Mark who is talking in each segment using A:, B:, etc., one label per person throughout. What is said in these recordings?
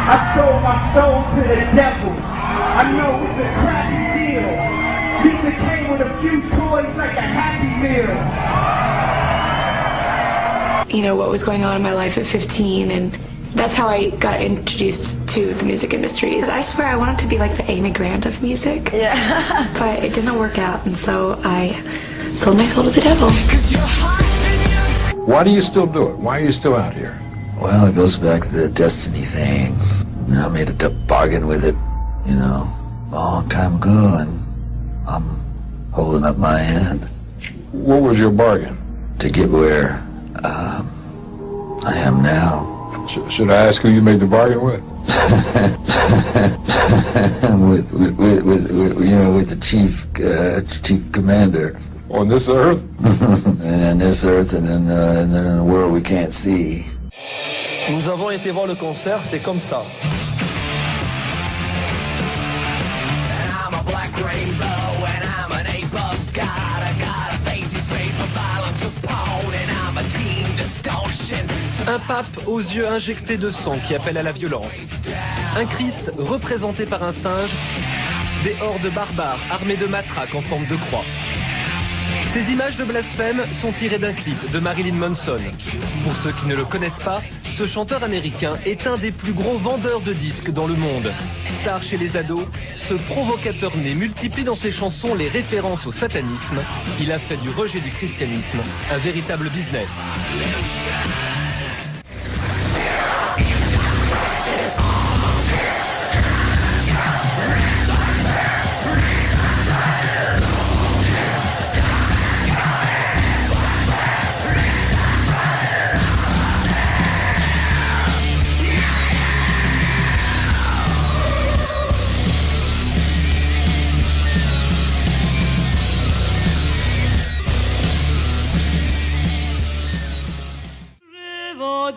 A: I sold my soul to the devil. I know it's a crappy deal. Lisa came with a few toys like a Happy Meal.
B: You know, what was going on in my life at 15, and that's how I got introduced to the music industry. I swear I wanted to be like the Amy Grant of music.
C: Yeah.
B: But it didn't work out, and so I sold my soul to the devil.
D: Why do you still do it? Why are you still out here?
E: Well, it goes back to the destiny thing. I mean, I made a bargain with it, you know, a long time ago, and I'm holding up my end.
D: What was your bargain?
E: To get where I am now.
D: Should I ask who you made the bargain with?
E: with the chief commander.
D: On this earth?
E: And in this earth, and then in a world we can't see.
F: Nous avons été voir le concert, c'est comme ça. Un pape aux yeux injectés de sang qui appelle à la violence. Un Christ représenté par un singe. Des hordes barbares armés de matraques en forme de croix. Ces images de blasphème sont tirées d'un clip de Marilyn Manson. Pour ceux qui ne le connaissent pas, ce chanteur américain est un des plus gros vendeurs de disques dans le monde. Star chez les ados, ce provocateur né multiplie dans ses chansons les références au satanisme. Il a fait du rejet du christianisme un véritable business.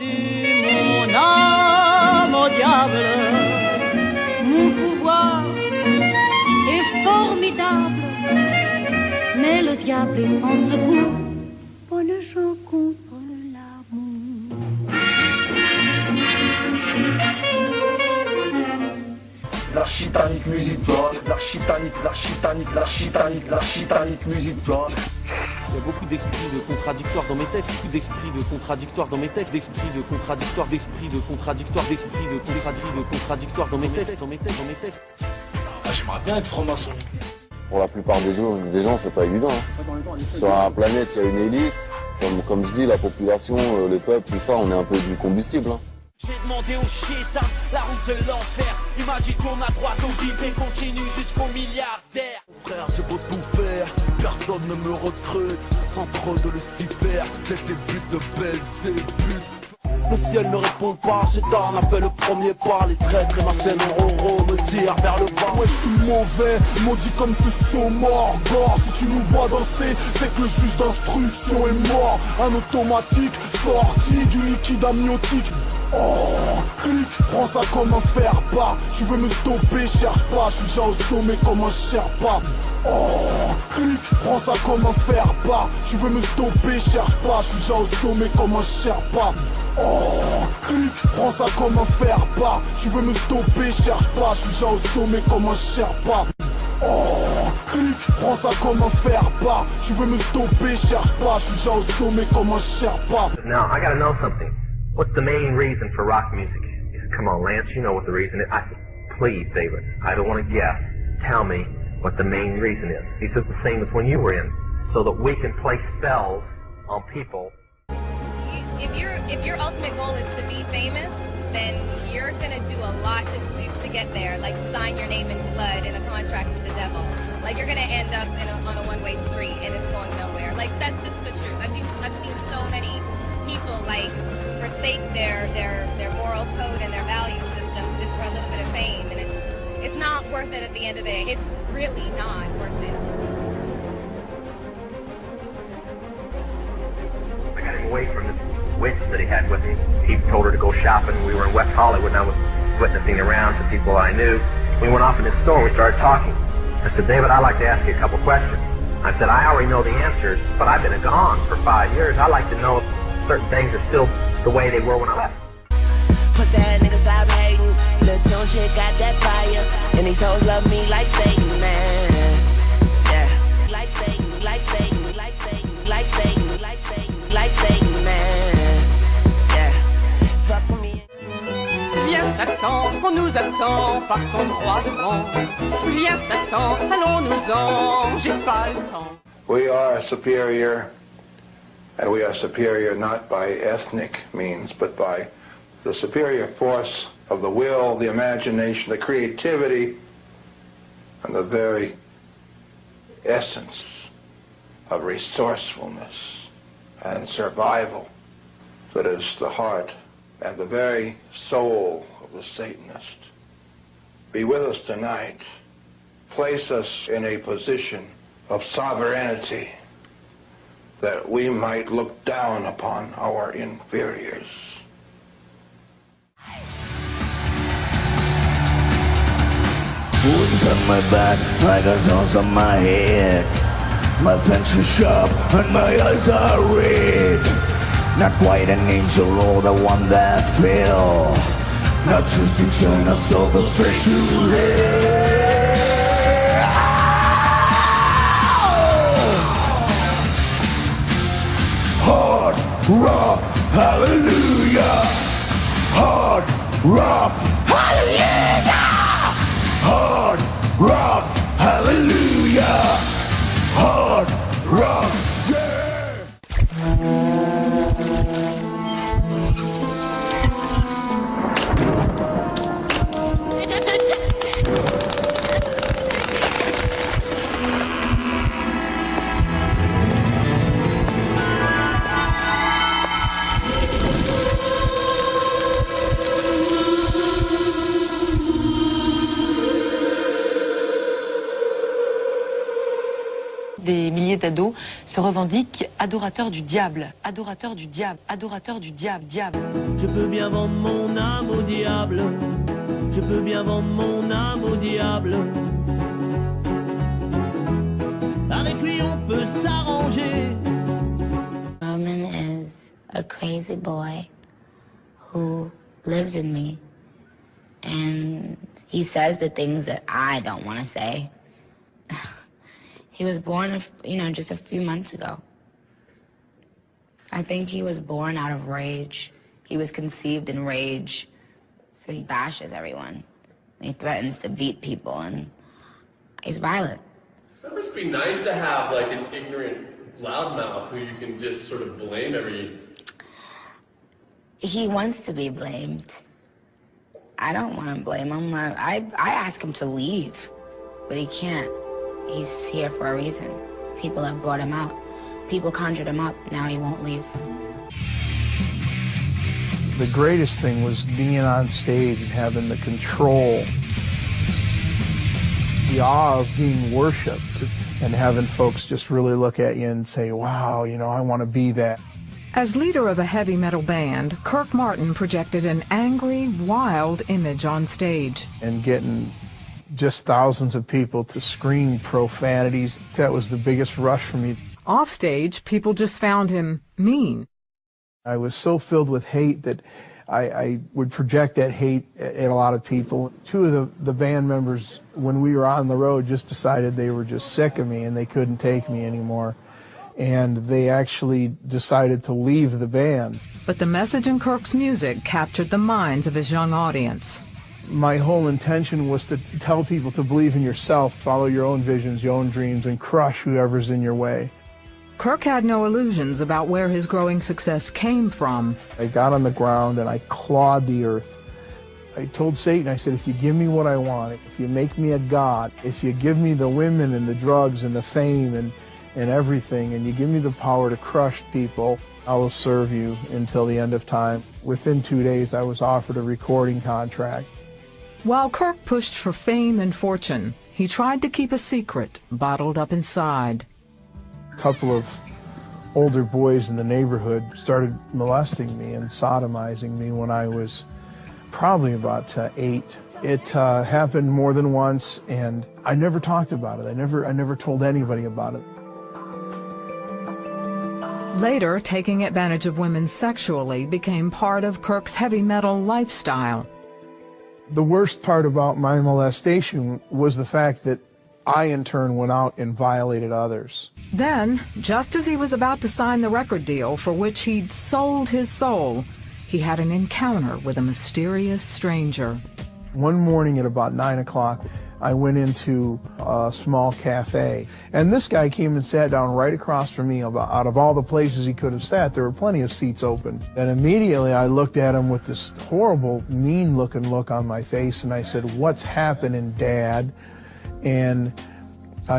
G: Mon âme au diable, mon pouvoir est formidable, mais le diable est sans secours pour le jeu contre l'amour.
H: L'architanique musique d'or, l'architanique musique d'or.
I: Il y a beaucoup d'esprits de contradictoires dans mes textes, beaucoup d'esprits de contradictoires dans mes textes, d'esprits de contradictoires, d'esprits de contradictoires, d'esprits de contradictoires dans mes textes.
H: Ah, j'aimerais bien être franc-maçon.
J: Pour la plupart des gens, c'est pas évident. Sur la planète, il y a une élite. Comme je dis, la population, le peuple, tout ça, on est un peu du combustible.
K: J'ai demandé au chétan la route de l'enfer. Imagine tourne à droite au vide et continue jusqu'au milliardaire.
H: Frère, j'ai beau tout faire, personne ne me recrute. Sans trop de Lucifer, laisse les buts de Belzébuth. Le ciel ne répond pas, Chétan a fait le premier pas. Les traîtres et ma chaîne en roro me tirent vers le bas. Ouais, je suis mauvais, maudit comme ce sont morts. Si tu nous vois danser, c'est que le juge d'instruction est mort. Un automatique sorti du liquide amniotique. Oh, clic, prends ça comme un faire-part. Tu veux me stopper, cherche pas. Je suis déjà au sommet comme un Sherpa. Oh, clic, prends ça comme un faire-part. Tu veux me stopper, cherche pas. Je suis déjà au sommet comme un Sherpa. Oh, clic, prends ça comme un faire-part. Tu veux me stopper, cherche pas. Je suis déjà au sommet comme un Sherpa. Oh, clic, prends ça comme un faire-part. Tu veux me stopper, cherche pas. Je suis déjà au sommet comme un Sherpa.
L: Now, I gotta know something. What's the main reason for rock music? Come on, Lance, you know what the reason is. Please, David, I don't want to guess. Tell me what the main reason is. He says the same as when you were in, so that we can play spells on people.
M: If your ultimate goal is to be famous, then you're gonna do a lot to get there. Like sign your name in blood in a contract with the devil. Like you're gonna end up on a one-way street and it's going nowhere. Like that's just the truth. I've seen so many people like forsake their moral code and their value systems just for a little bit of fame, and it's not worth it at the end of the day. It's really not worth it.
L: I got him away from this witch that he had with him. He told her to go shopping. We were in West Hollywood and I was witnessing around to people I knew. We went off in his store and we started talking. I said, David, I'd like to ask you a couple questions. I said, I already know the answers, but I've been gone for 5 years. I'd like to know if certain things are still the way they were when I left.
N: Pussy ass niggas stop hating.
C: chick got that fire, and these hoes love me like Satan, man. Yeah, like Satan, like Satan, like Satan, like Satan, like Satan, like Satan, man. Yeah, fuck with me.
N: Viens Satan, on nous attend, partons droit devant. Viens Satan, allons-nous-en, j'ai pas le temps.
O: We are superior, and we are superior not by ethnic means, but by the superior force of the will, the imagination, the creativity, and the very essence of resourcefulness and survival that is the heart and the very soul of the Satanist. Be with us tonight. Place us in a position of sovereignty that we might look down upon our inferiors.
E: Wounds on my back, I got holes on my head. My pencil sharp and my eyes are red. Not quite an angel or the one that fell. Not just in China, so go straight to hell. Hard rock, hallelujah. Hard rock, hallelujah. Hard rock, hallelujah. Hard rock,
P: Des milliers d'ados se revendiquent adorateurs du diable, adorateurs du diable, adorateurs du diable, diable.
K: Je peux bien vendre mon âme au diable. Je peux bien vendre mon âme au diable. Avec lui on peut s'arranger.
Q: Roman is a crazy boy who lives in me. And he says the things that I don't want to say. He was born, just a few months ago. I think he was born out of rage. He was conceived in rage. So he bashes everyone. He threatens to beat people, and he's violent.
R: That must be nice to have, like, an ignorant loudmouth who you can just sort of blame every...
Q: He wants to be blamed. I don't want to blame him. I ask him to leave, but he can't. He's here for a reason. People have brought him out. People conjured him up. Now he won't leave.
S: The greatest thing was being on stage and having the control, the awe of being worshipped, and having folks just really look at you and say, wow, I want to be that.
T: As leader of a heavy metal band, Kirk Martin projected an angry, wild image on stage.
S: And getting just thousands of people to scream profanities, that was the biggest rush for me.
T: Off stage, people just found him mean.
S: I was so filled with hate that I would project that hate at a lot of people. Two of the band members, when we were on the road, just decided they were just sick of me and they couldn't take me anymore. And they actually decided to leave the band.
T: But the message in Kirk's music captured the minds of his young audience.
S: My whole intention was to tell people to believe in yourself, follow your own visions, your own dreams, and crush whoever's in your way.
T: Kirk had no illusions about where his growing success came from.
S: I got on the ground and I clawed the earth. I told Satan, I said, if you give me what I want, if you make me a god, if you give me the women and the drugs and the fame and everything, and you give me the power to crush people, I will serve you until the end of time. Within 2 days, I was offered a recording contract.
T: While Kirk pushed for fame and fortune, he tried to keep a secret bottled up inside.
S: A couple of older boys in the neighborhood started molesting me and sodomizing me when I was probably about 8. It happened more than once, and I never talked about it. I never told anybody about it.
T: Later, taking advantage of women sexually became part of Kirk's heavy metal lifestyle.
S: The worst part about my molestation was the fact that I, in turn, went out and violated others.
T: Then, just as he was about to sign the record deal for which he'd sold his soul, he had an encounter with a mysterious stranger.
S: One morning at about 9 o'clock, I went into a small cafe, and this guy came and sat down right across from me. Out of all the places he could have sat, there were plenty of seats open. And immediately I looked at him with this horrible, mean-looking look on my face, and I said, "What's happening, Dad?" And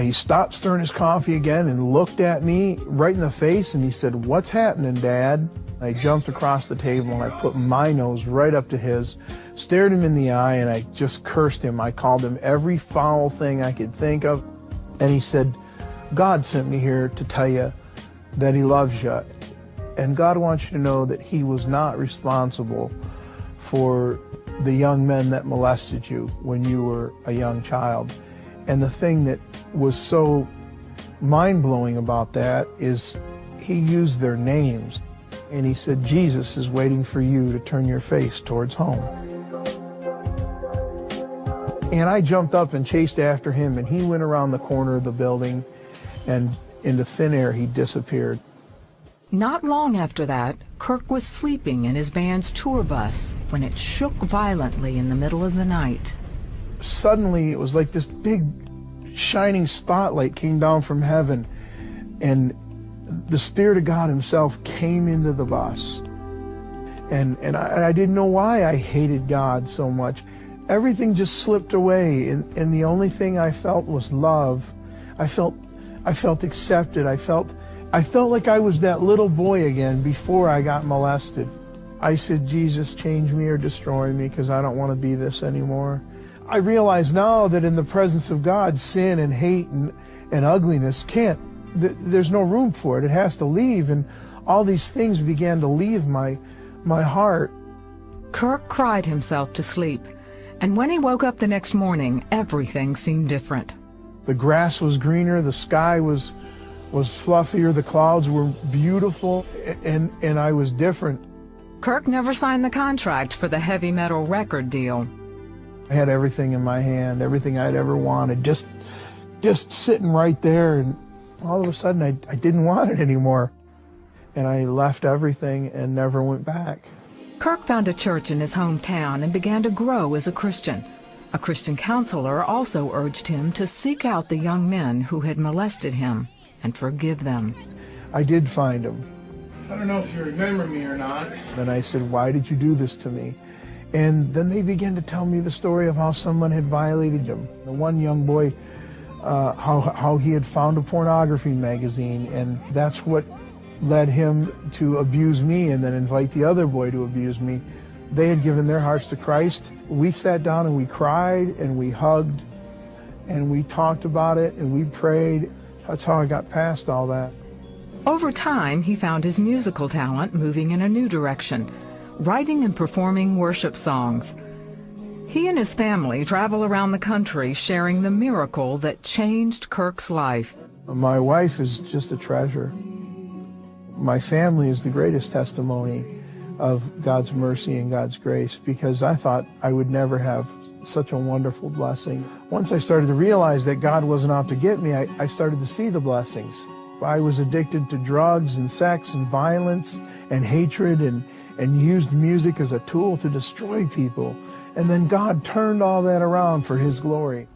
S: he stopped stirring his coffee again and looked at me right in the face, and he said, "What's happening, Dad?" I jumped across the table and I put my nose right up to his, stared him in the eye, and I just cursed him. I called him every foul thing I could think of. And he said, "God sent me here to tell you that he loves you. And God wants you to know that he was not responsible for the young men that molested you when you were a young child." And the thing that was so mind-blowing about that is he used their names. And he said, "Jesus is waiting for you to turn your face towards home." And I jumped up and chased after him, and he went around the corner of the building, and into thin air he disappeared.
T: Not long after that, Kirk was sleeping in his band's tour bus when it shook violently in the middle of the night.
S: Suddenly, it was like this big shining spotlight came down from heaven, and the Spirit of God himself came into the bus. And I didn't know why I hated God so much. Everything just slipped away, and the only thing I felt was love. I felt accepted. I felt like I was that little boy again before I got molested. I said, "Jesus, change me or destroy me, because I don't want to be this anymore." I realize now that in the presence of God, sin and hate and ugliness can't. There's no room for it. It has to leave, and all these things began to leave my heart.
T: Kirk cried himself to sleep, and when he woke up the next morning, everything seemed different.
S: The grass was greener, the sky was fluffier, the clouds were beautiful, and I was different.
T: Kirk never signed the contract for the heavy metal record deal.
S: I had everything in my hand, everything I'd ever wanted, just sitting right there, and all of a sudden I didn't want it anymore. And I left everything and never went back.
T: Kirk found a church in his hometown and began to grow as a Christian. A Christian counselor also urged him to seek out the young men who had molested him and forgive them.
S: I did find them. I don't know if you remember me or not. And I said, "Why did you do this to me?" And then they began to tell me the story of how someone had violated them. The one young boy, how he had found a pornography magazine, and that's what led him to abuse me and then invite the other boy to abuse me. They had given their hearts to Christ. We sat down and we cried and we hugged and we talked about it and we prayed. That's how I got past all that.
T: Over time, he found his musical talent moving in a new direction, writing and performing worship songs. He and his family travel around the country sharing the miracle that changed Kirk's life.
S: My wife is just a treasure. My family is the greatest testimony of God's mercy and God's grace, because I thought I would never have such a wonderful blessing. Once I started to realize that God wasn't out to get me, I started to see the blessings. I was addicted to drugs and sex and violence and hatred and used music as a tool to destroy people. And then God turned all that around for His glory.